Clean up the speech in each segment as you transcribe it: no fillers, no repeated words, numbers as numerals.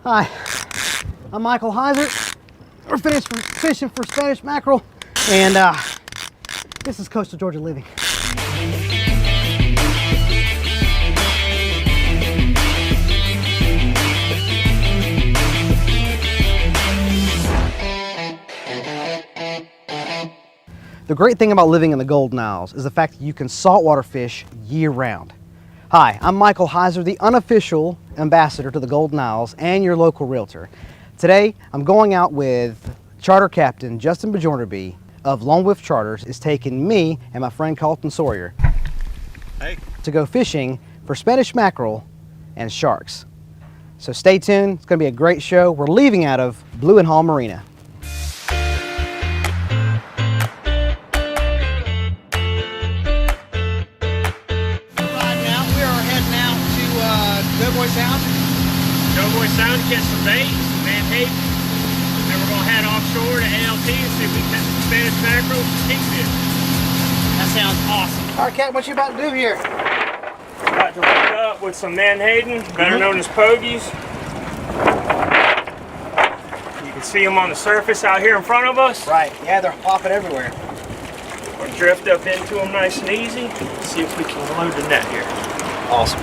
Hi, I'm Michael Heiser. We're fishing for Spanish mackerel, and this is Coastal Georgia Living. The great thing about living in the Golden Isles is the fact that you can saltwater fish year-round. Hi, I'm Michael Heiser, the unofficial ambassador to the Golden Isles and your local realtor. Today, I'm going out with Charter Captain Justin Bajornaby of Lone Wolf Charters is taking me and my friend Carlton Sawyer to go fishing for Spanish mackerel and sharks. So stay tuned, it's going to be a great show. We're leaving out of Blue and Hall Marina. Doughboy Sound to catch some bait, some menhaden, and we're going to head offshore to ALT and see if we can catch some Spanish mackerel and kingfish. That sounds awesome. All right, Captain, what you about to do here? About to load up with some menhaden, better known as pogies. You can see them on the surface out here in front of us. Right, yeah, they're popping everywhere. We'll drift up into them nice and easy. See if we can load the net here. Awesome.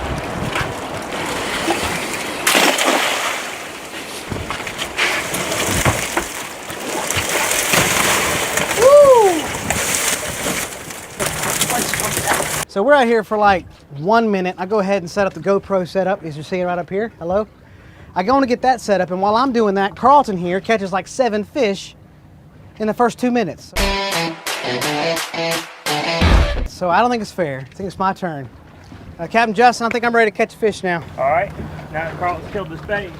So we're out here for like 1 minute. I go ahead and set up the GoPro setup, as you're seeing right up here. Hello. I go to get that set up, and while I'm doing that, Carlton here catches like 7 fish in the first 2 minutes. So I don't think it's fair. I think it's my turn. Captain Justin, I think I'm ready to catch a fish now. All right. Now that Carlton's killed this bait.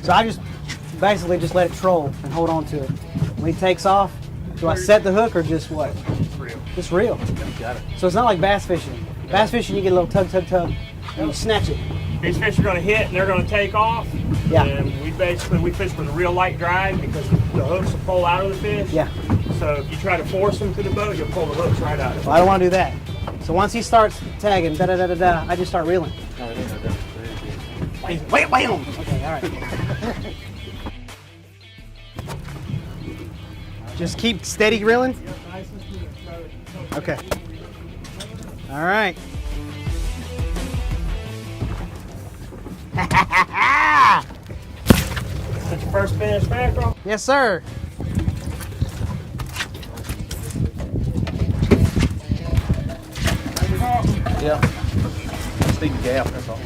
So I just basically just let it troll and hold on to it. When he takes off, do I set the hook or just what? Reel. Just reel. Got it. So it's not like bass fishing. Bass fishing, you get a little tug, tug, tug, and you snatch it. These fish are going to hit and they're going to take off. Yeah. And we fish with a real light drag because the hooks will pull out of the fish. Yeah. So if you try to force them to the boat, you'll pull the hooks right out of it. Well, I don't want to do that. So once he starts tagging, da da da da da, I just start reeling. Wait, wham! Okay, all right. Just keep steady reeling. Okay. All right. That's your first Spanish mackerel? Yes, sir. Yeah. Just need a gap, that's all.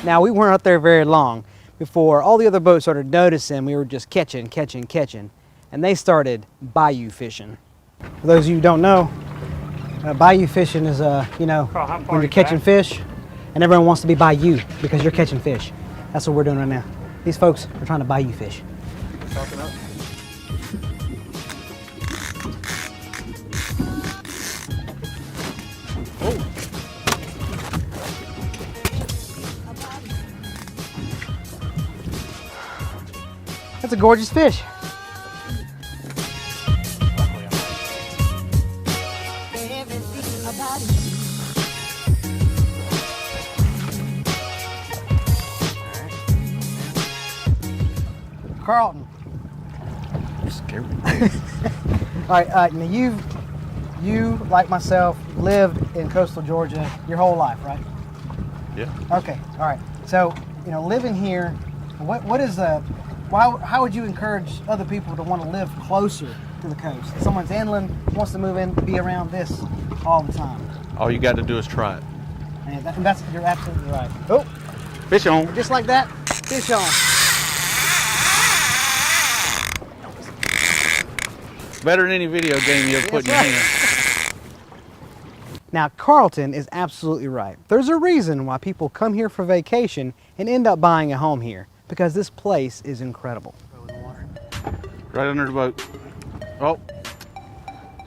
Now, we weren't out there very long before all the other boats started noticing we were just catching, and they started bayou fishing. For those of you who don't know, bayou fishing is, you know, when you're catching fish, and everyone wants to be bayou because you're catching fish. That's what we're doing right now. These folks are trying to bayou fish. That's a gorgeous fish. Carlton. You're scared. All right, now you, like myself, lived in coastal Georgia your whole life, right? Yeah. Okay, all right. So, you know, living here, what is how would you encourage other people to want to live closer to the coast? If someone's inland, wants to move in, be around this all the time. All you got to do is try it. And that's, you're absolutely right. Oh, Fish on. just like that, fish on. Better than any video game you ever put in your hand. Now, Carlton is absolutely right. There's a reason why people come here for vacation and end up buying a home here, because this place is incredible. Right under the boat. Oh,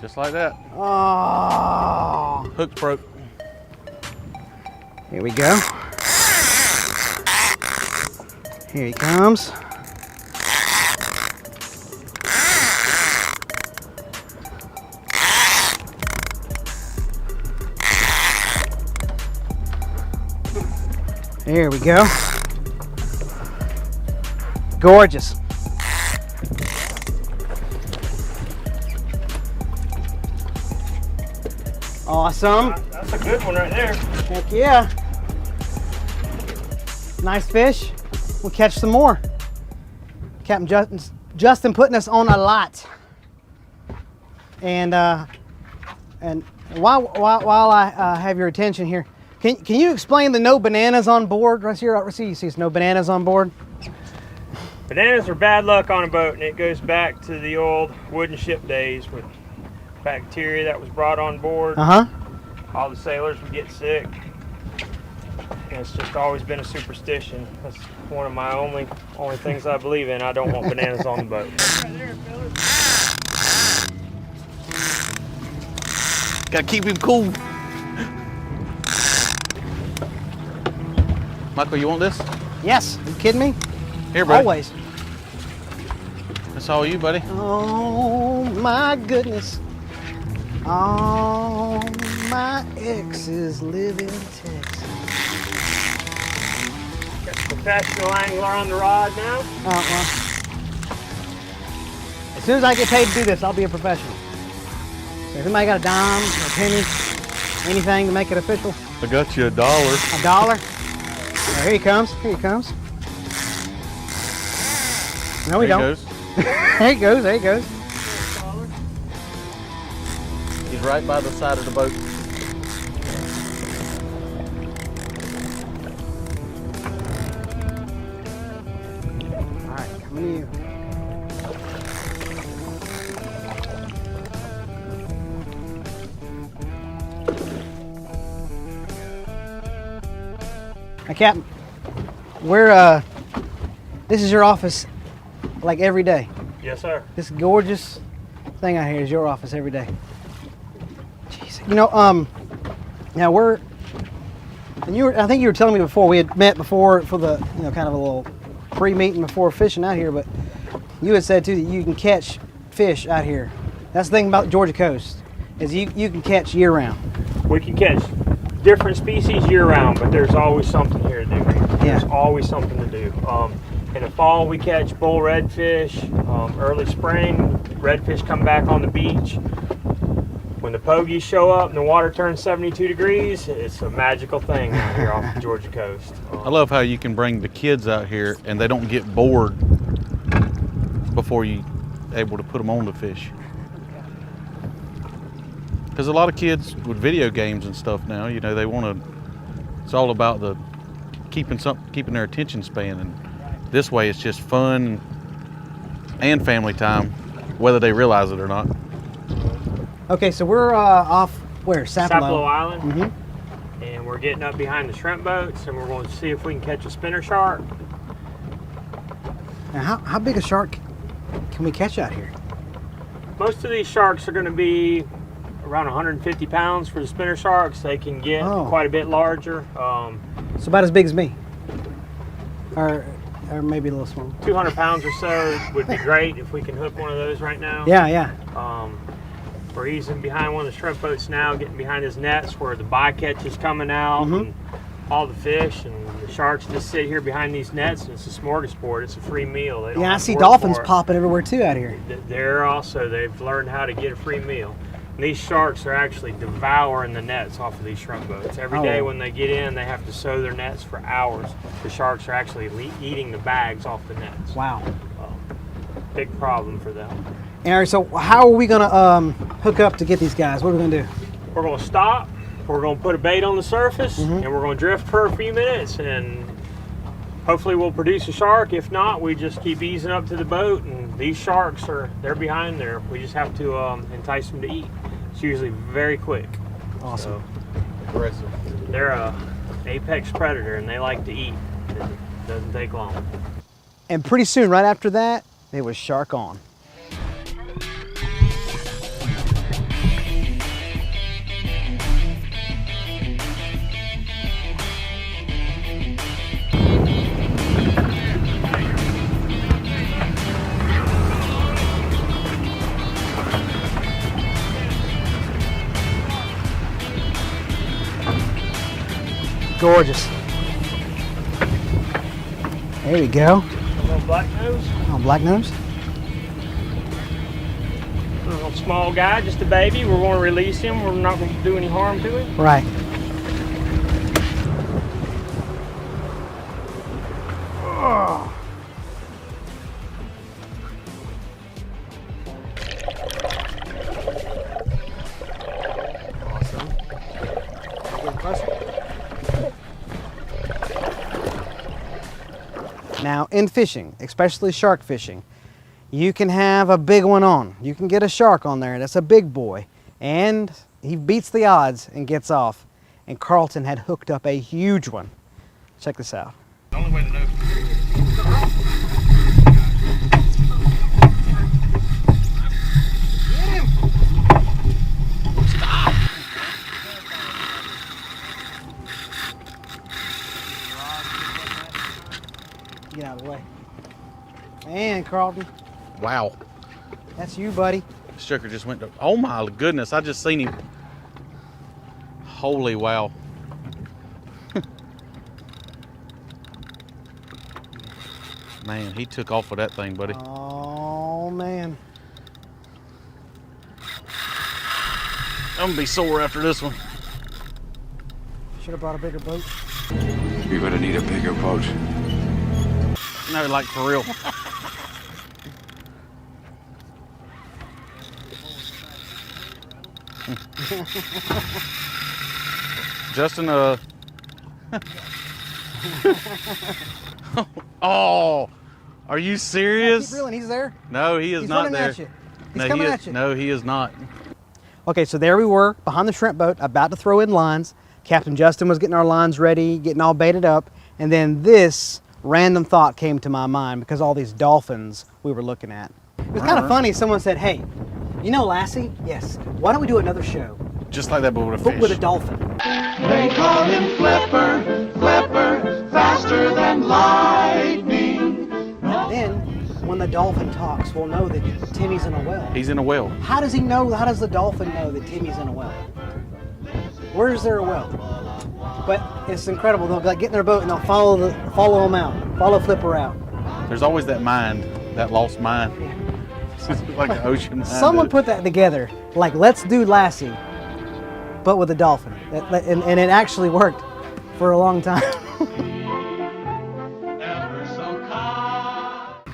just like that. Oh, Hook's broke. here we go. Here he comes. There we go. Gorgeous. Awesome. That's a good one right there. Heck yeah. Nice fish. We'll catch some more. Captain Justin putting us on a lot. And while I have your attention here, can you explain the no bananas on board? Right here, you see no bananas on board. Bananas are bad luck on a boat, and it goes back to the old wooden ship days with bacteria that was brought on board. All the sailors would get sick. And it's just always been a superstition. That's one of my only things I believe in. I don't want bananas on the boat. Right there, fellas. Gotta keep him cool. Michael, you want this? Yes. Are you kidding me? Here, buddy. Always. That's all you, buddy. Oh my goodness. All my exes live in Texas. Got a professional angler on the rod now. Well, as soon as I get paid to do this, I'll be a professional. So if anybody got a dime, a penny, anything to make it official? I got you $1. $1? Here he comes. Here he comes. No, we don't. There he goes. There he goes. He's right by the side of the boat. All right, coming to you. Now, Captain, this is your office like every day. Yes, sir. This gorgeous thing out here is your office every day. Jeez. You know, now I think you were telling me before, we had met before for the, kind of a little pre-meeting before fishing out here, but you had said too that you can catch fish out here. That's the thing about the Georgia coast, is you can catch year round. We can catch different species year round, but there's always something here to do. There's always something to do. In the fall, we catch bull redfish. Early spring, redfish come back on the beach. When the pogies show up and the water turns 72 degrees, it's a magical thing out here off the Georgia coast. I love how you can bring the kids out here and they don't get bored before you're able to put them on the fish. Because a lot of kids with video games and stuff now, they want to, it's all about the keeping their attention span, and this way it's just fun and family time, whether they realize it or not. Okay, so we're off where? Sapelo Island. And we're getting up behind the shrimp boats, and we're going to see if we can catch a spinner shark. Now, how big a shark can we catch out here? Most of these sharks are going to be around 150 pounds for the spinner sharks. They can get quite a bit larger. So about as big as me, or maybe a little smaller. 200 pounds or so would be great if we can hook one of those right now. Yeah. We're easing behind one of the shrimp boats now, getting behind his nets where the bycatch is coming out, and all the fish, and the sharks just sit here behind these nets, and it's a smorgasbord. It's a free meal. They don't I have to see work dolphins for it. popping everywhere too out here. They've learned how to get a free meal. And these sharks are actually devouring the nets off of these shrimp boats. Every day when they get in, they have to sew their nets for hours. The sharks are actually eating the bags off the nets. Wow. Big problem for them. All right, so how are we gonna hook up to get these guys? What are we gonna do? We're gonna stop, we're gonna put a bait on the surface, and we're gonna drift for a few minutes, and hopefully we'll produce a shark. If not, we just keep easing up to the boat, and these sharks they're behind there. We just have to entice them to eat. It's usually very quick. Awesome. Aggressive. They're a apex predator, and they like to eat. It doesn't take long. And pretty soon, right after that, it was shark on. Gorgeous. There we go. A little black nose. Oh, black nose. A little small guy, just a baby. We're going to release him. We're not going to do any harm to him. Right. Oh. Awesome. Get closer. Now, in fishing, especially shark fishing, you can have a big one on. You can get a shark on there. That's a big boy. And he beats the odds and gets off. And Carlton had hooked up a huge one. Check this out. The only way to know. Get him! Stop! Get out of the way. Man, Carlton. Wow. That's you, buddy. Sugar just went to, oh my goodness, I just seen him. Holy wow. Man, he took off with that thing, buddy. Oh, man. I'm gonna be sore after this one. Should have brought a bigger boat. You're gonna need a bigger boat. No, like for real. Justin, oh, are you serious? Keep reeling, he's there. No, he is He's not running there. at you. He's No, coming he at is, you. no, he is not. Okay, so there we were behind the shrimp boat, about to throw in lines. Captain Justin was getting our lines ready, getting all baited up, and then this random thought came to my mind because all these dolphins we were looking at. It was kind of funny. Someone said, "Hey, you know Lassie? Yes. Why don't we do another show, Just like that, but with a but fish. with a dolphin?" They call him Flipper, Flipper, faster than lightning. Then, when the dolphin talks, we'll know that Timmy's in a well. He's in a well. How does he know? How does the dolphin know that Timmy's in a well? Where is there a well? But it's incredible. They'll like, get in their boat and they'll follow him out, follow Flipper out. There's always that mind, that lost mind. It's like an ocean mind. Someone put that together. Like, let's do Lassie, but with a dolphin. And it actually worked for a long time.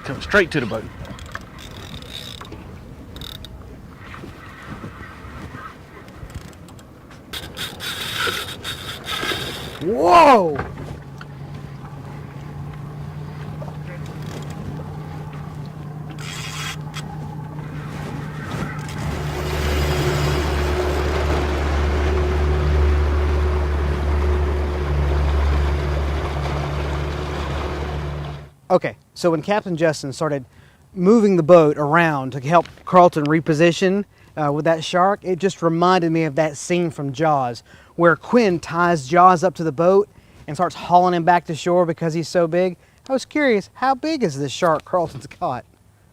Come straight to the boat. Whoa! Okay, so when Captain Justin started moving the boat around to help Carlton reposition with that shark, it just reminded me of that scene from Jaws where Quinn ties Jaws up to the boat and starts hauling him back to shore because he's so big. I was curious, how big is this shark Carlton's caught?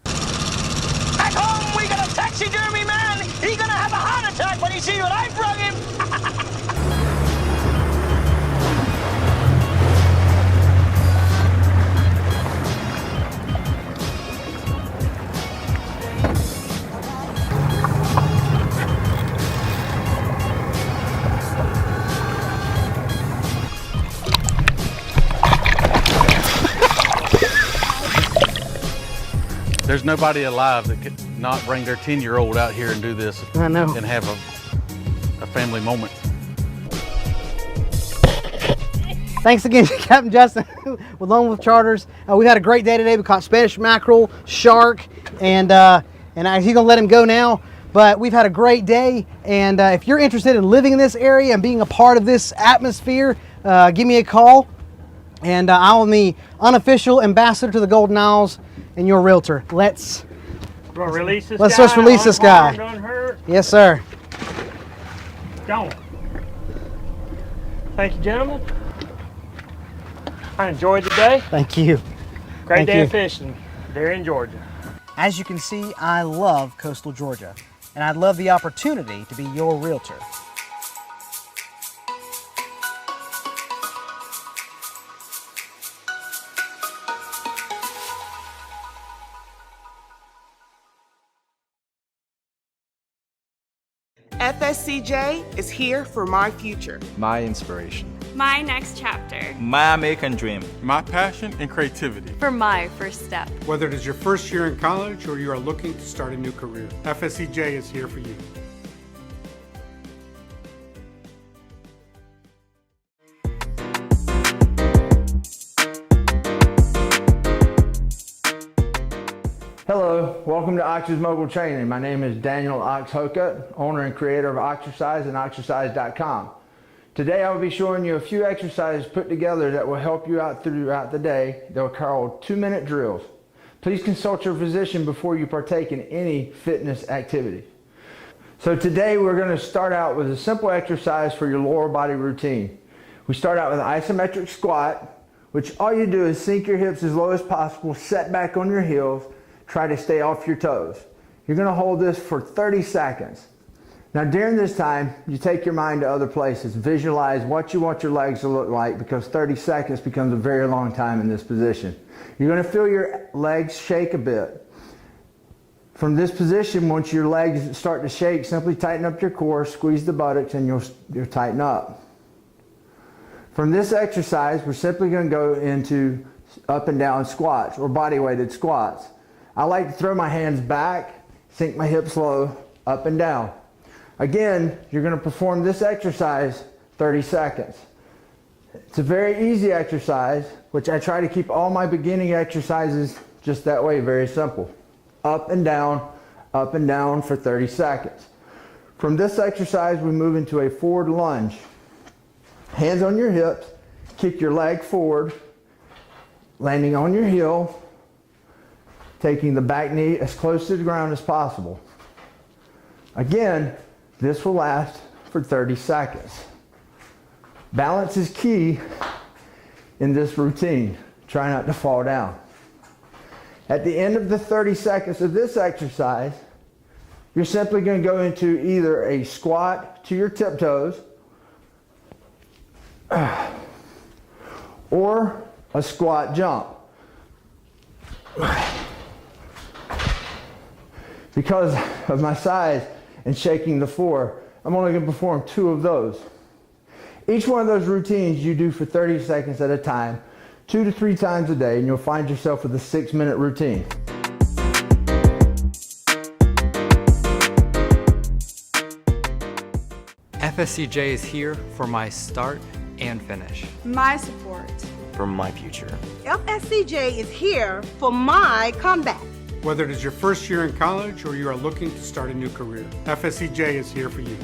At home, we got a taxidermy man. He's gonna have a heart attack when he sees what I brought him. There's nobody alive that could not bring their 10-year-old out here and do this. I know. And have a family moment. Thanks again to Captain Justin with Lone Wolf Charters. We've had a great day today. We caught Spanish mackerel, shark, and he's gonna let him go now. But we've had a great day, and if you're interested in living in this area and being a part of this atmosphere, give me a call, and I'm the unofficial ambassador to the Golden Isles and your realtor. Let's Release this Let's guy. just release this guy. Unharmed, unhurt. Yes, sir. Don't. Thank you, gentlemen. I enjoyed the day. Thank you. Great Thank day you. of fishing there in Georgia. As you can see, I love coastal Georgia, and I'd love the opportunity to be your realtor. FSCJ is here for my future. My inspiration. My next chapter. My American dream. My passion and creativity. For my first step. Whether it is your first year in college or you are looking to start a new career, FSCJ is here for you. Hello, welcome to Ox's Mobile Training. My name is Daniel Ox Hokut, owner and creator of Oxercise and Oxercise.com. Today I will be showing you a few exercises put together that will help you out throughout the day. They're called 2-minute drills. Please consult your physician before you partake in any fitness activity. So today we're going to start out with a simple exercise for your lower body routine. We start out with an isometric squat, which all you do is sink your hips as low as possible, set back on your heels, try to stay off your toes. You're going to hold this for 30 seconds. Now during this time, you take your mind to other places. Visualize what you want your legs to look like, because 30 seconds becomes a very long time in this position. You're going to feel your legs shake a bit. From this position, once your legs start to shake, simply tighten up your core, squeeze the buttocks, and you'll tighten up. From this exercise, we're simply going to go into up and down squats or body weighted squats. I like to throw my hands back, sink my hips low, up and down. Again, you're going to perform this exercise 30 seconds. It's a very easy exercise, which I try to keep all my beginning exercises just that way, very simple. Up and down for 30 seconds. From this exercise, we move into a forward lunge. Hands on your hips, kick your leg forward, landing on your heel, taking the back knee as close to the ground as possible. Again, this will last for 30 seconds. Balance is key in this routine. Try not to fall down. At the end of the 30 seconds of this exercise, you're simply going to go into either a squat to your tiptoes or a squat jump. Because of my size and shaking the floor, I'm only going to perform 2 of those. Each one of those routines you do for 30 seconds at a time, 2 to 3 times a day, and you'll find yourself with a 6-minute routine. FSCJ is here for my start and finish. My support. For my future. FSCJ is here for my comeback. Whether it is your first year in college or you are looking to start a new career, FSCJ is here for you.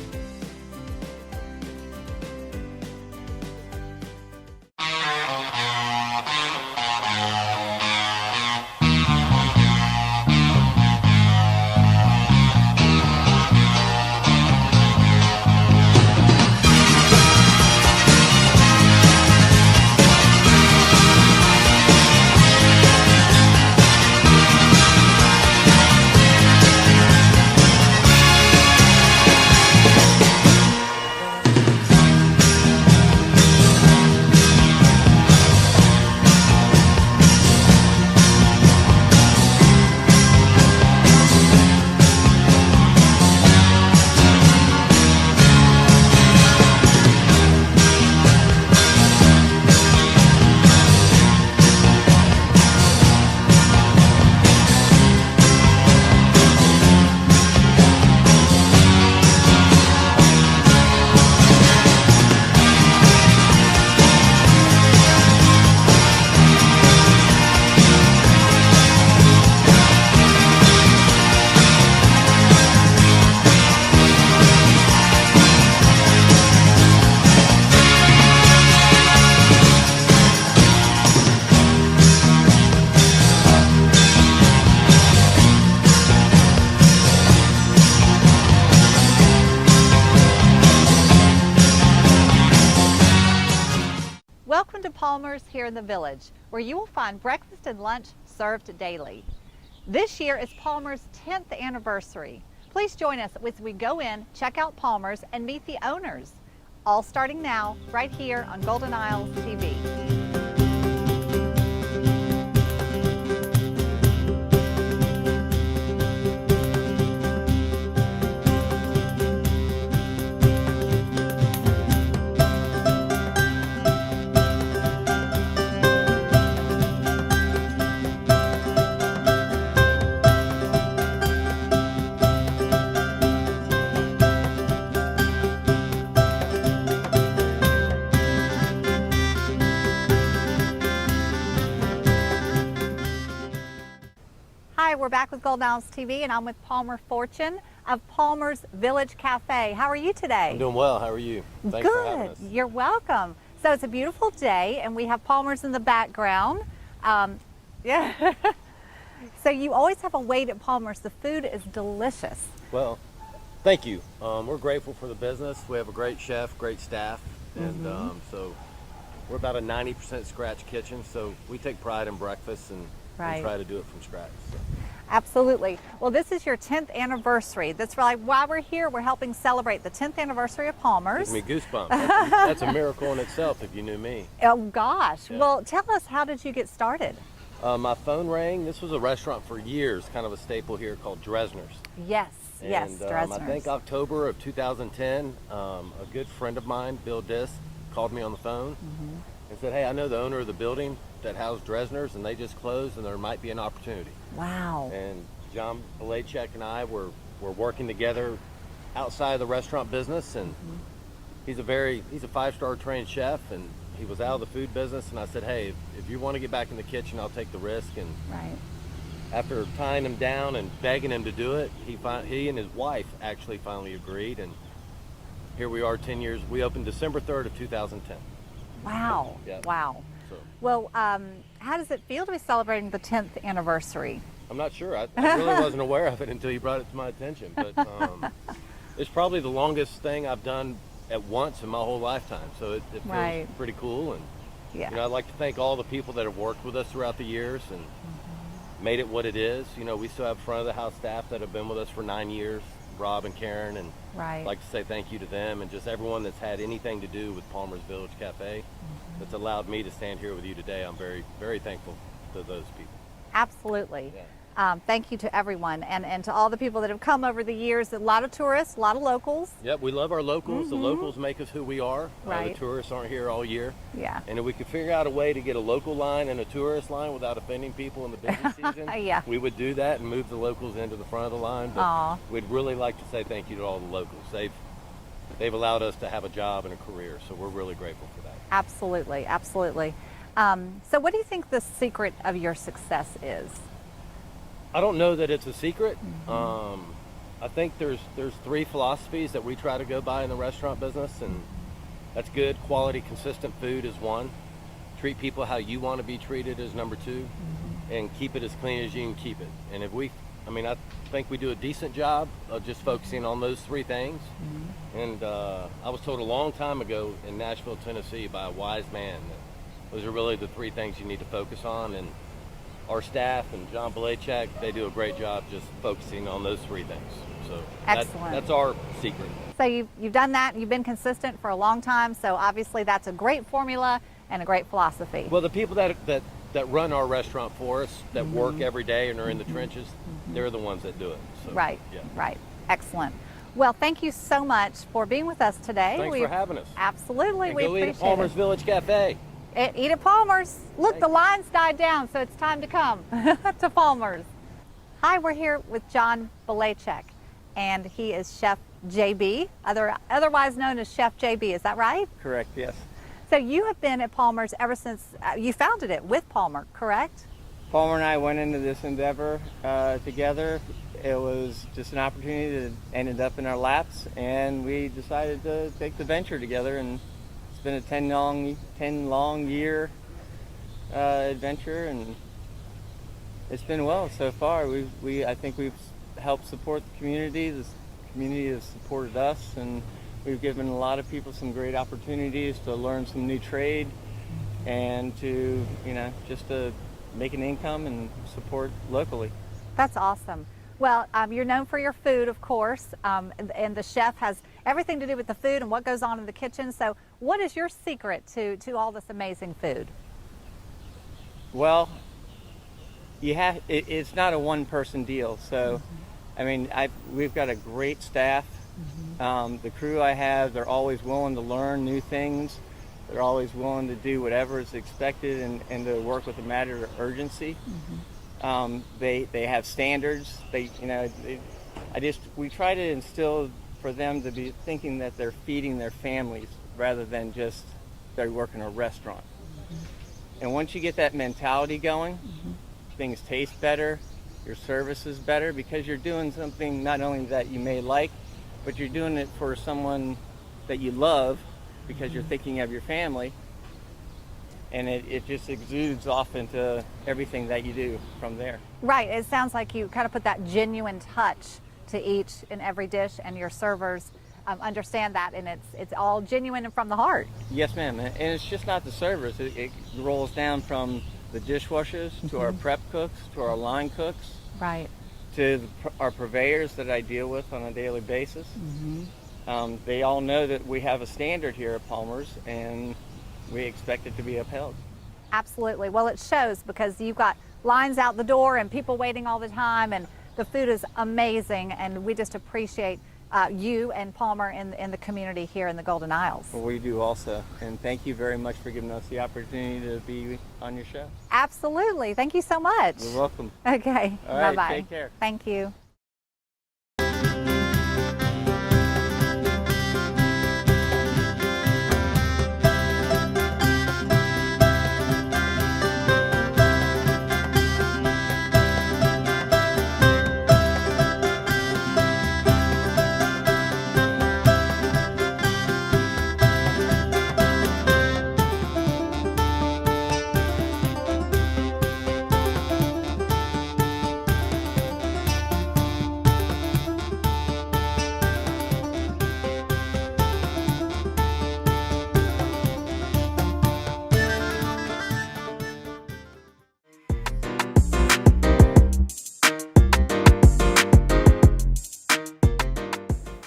Welcome to Palmer's here in the Village, where you will find breakfast and lunch served daily. This year is Palmer's 10th anniversary. Please join us as we go in, check out Palmer's, and meet the owners. All starting now, right here on Golden Isles TV. Hi, we're back with Golden Isles TV, and I'm with Palmer Fortune of Palmer's Village Cafe. How are you today? I'm doing well. How are you? Thanks for having us. You're welcome. So it's a beautiful day, and we have Palmer's in the background. Yeah. So you always have a wait at Palmer's. The food is delicious. Well, thank you. We're grateful for the business. We have a great chef, great staff, and so we're about a 90% scratch kitchen. So we take pride in breakfast and we try to do it from scratch. So. Absolutely. Well, this is your 10th anniversary. That's why we're here, we're helping celebrate the 10th anniversary of Palmer's. Gives me goosebumps. That's a miracle in itself if you knew me. Oh gosh. Yeah. Well, tell us, how did you get started? My phone rang. This was a restaurant for years, kind of a staple here called Dresner's. Yes, yes, And Dresner's. I think October of 2010, a good friend of mine, Bill Diss, called me on the phone and said, hey, I know the owner of the building that housed Dresner's, and they just closed, and there might be an opportunity. Wow. And John Belaychek and I were working together outside of the restaurant business, and he's a 5-star trained chef, and he was out of the food business, and I said, hey, if you want to get back in the kitchen, I'll take the risk. And after tying him down and begging him to do it, he and his wife actually finally agreed, and here we are 10 years. We opened December 3rd of 2010. Wow. Yeah. Wow. So. Well, how does it feel to be celebrating the 10th anniversary? I'm not sure. I really wasn't aware of it until you brought it to my attention. But it's probably the longest thing I've done at once in my whole lifetime. So it feels pretty cool. And you know, I'd like to thank all the people that have worked with us throughout the years and made it what it is. You know, we still have front of the house staff that have been with us for 9 years, Rob and Karen, and I'd like to say thank you to them and just everyone that's had anything to do with Palmer's Village Cafe that's allowed me to stand here with you today. I'm very, very thankful to those people. Absolutely. Thank you to everyone and to all the people that have come over the years. A lot of tourists, a lot of locals. Yep, we love our locals. The locals make us who we are. The tourists aren't here all year. Yeah. And if we could figure out a way to get a local line and a tourist line without offending people in the busy season, we would do that and move the locals into the front of the line. But we'd really like to say thank you to all the locals. They've allowed us to have a job and a career, so we're really grateful for that. Absolutely, absolutely. So what do you think the secret of your success is? I don't know that it's a secret. I think there's 3 philosophies that we try to go by in the restaurant business, and that's good quality, consistent food is 1. Treat people how you want to be treated is number 2, and keep it as clean as you can keep it. And I think we do a decent job of just focusing on those 3 things. And I was told a long time ago in Nashville, Tennessee by a wise man that those are really the 3 things you need to focus on. And our staff and John Belaychek, they do a great job just focusing on those 3 things. So that's our secret. So you've done that, and you've been consistent for a long time, so obviously that's a great formula and a great philosophy. Well, the people that run our restaurant for us, that work every day and are in the trenches, they're the ones that do it. So, right. Excellent. Well, thank you so much for being with us today. Thanks for having us. Absolutely. And we go appreciate eat at Palmer's Village Cafe. Eat at Palmer's. Look, the line's died down, so it's time to come to Palmer's. Hi, we're here with John Belaychek, and he is Chef JB, otherwise known as Chef JB. Is that right? Correct, yes. So you have been at Palmer's ever since you founded it with Palmer, correct? Palmer and I went into this endeavor together. It was just an opportunity that ended up in our laps, and we decided to take the venture together. And it's been a 10 long year adventure, and it's been well so far. I think we've helped support the community. The community has supported us, and we've given a lot of people some great opportunities to learn some new trade and to, just to make an income and support locally. That's awesome. Well, you're known for your food, of course, and the chef has everything to do with the food and what goes on in the kitchen. So what is your secret to all this amazing food? Well, it's not a one-person deal. So, we've got a great staff. The crew I have, they're always willing to learn new things. They're always willing to do whatever is expected and to work with a matter of urgency. They have standards. We try to instill for them to be thinking that they're feeding their families rather than just they work in a restaurant. And once you get that mentality going, things taste better, your service is better because you're doing something not only that you may like, but you're doing it for someone that you love because you're thinking of your family. And it just exudes off into everything that you do from there. Right, it sounds like you kind of put that genuine touch to each and every dish, and your servers understand that, and it's all genuine and from the heart. Yes, ma'am, and it's just not the servers. It rolls down from the dishwashers to our prep cooks, to our line cooks, right, to our purveyors that I deal with on a daily basis. They all know that we have a standard here at Palmer's, and we expect it to be upheld. Absolutely. Well, it shows because you've got lines out the door and people waiting all the time, and the food is amazing, and we just appreciate you and Palmer in the community here in the Golden Isles. Well, we do also, and thank you very much for giving us the opportunity to be on your show. Absolutely. Thank you so much. You're welcome. Okay. All right, bye-bye. take care. Thank you.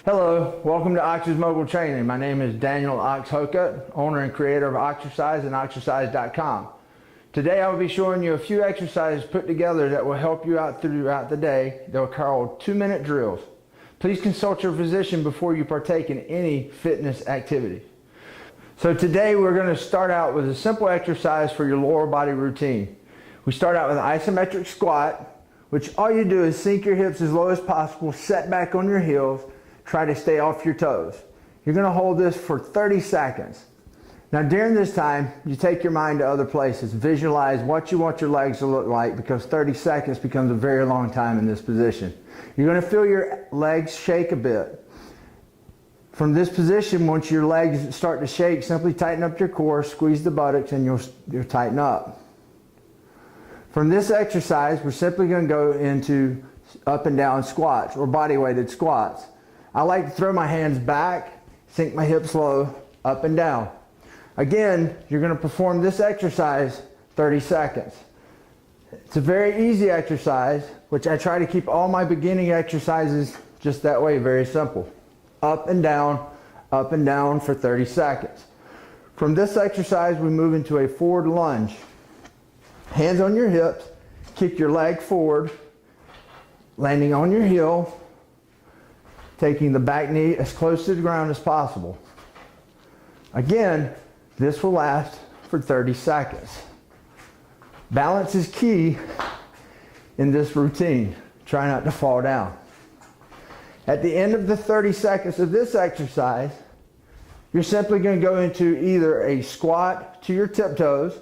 Hello, welcome to Ox's Mobile Training. My name is Daniel Oxhoka, owner and creator of Oxercise and Oxercise.com. Today I will be showing you a few exercises put together that will help you out throughout the day. They're called 2-minute drills. Please consult your physician before you partake in any fitness activity. So today we're going to start out with a simple exercise for your lower body routine. We start out with an isometric squat, which all you do is sink your hips as low as possible, set back on your heels, try to stay off your toes. You're going to hold this for 30 seconds. Now during this time, you take your mind to other places. Visualize what you want your legs to look like, because 30 seconds becomes a very long time in this position. You're going to feel your legs shake a bit. From this position, once your legs start to shake, simply tighten up your core, squeeze the buttocks, and you'll tighten up. From this exercise, we're simply going to go into up and down squats or body weighted squats. I like to throw my hands back, sink my hips low, up and down. Again, you're going to perform this exercise 30 seconds. It's a very easy exercise, which I try to keep all my beginning exercises just that way, very simple. Up and down for 30 seconds. From this exercise, we move into a forward lunge. Hands on your hips, kick your leg forward, landing on your heel, taking the back knee as close to the ground as possible. Again, this will last for 30 seconds. Balance is key in this routine. Try not to fall down. At the end of the 30 seconds of this exercise, you're simply going to go into either a squat to your tiptoes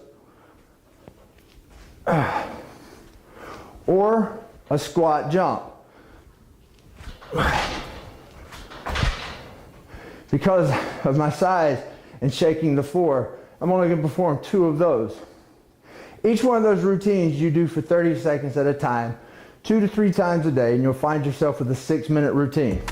or a squat jump. Because of my size and shaking the floor, I'm only going to perform 2 of those. Each one of those routines you do for 30 seconds at a time, 2 to 3 times a day, and you'll find yourself with a 6-minute routine.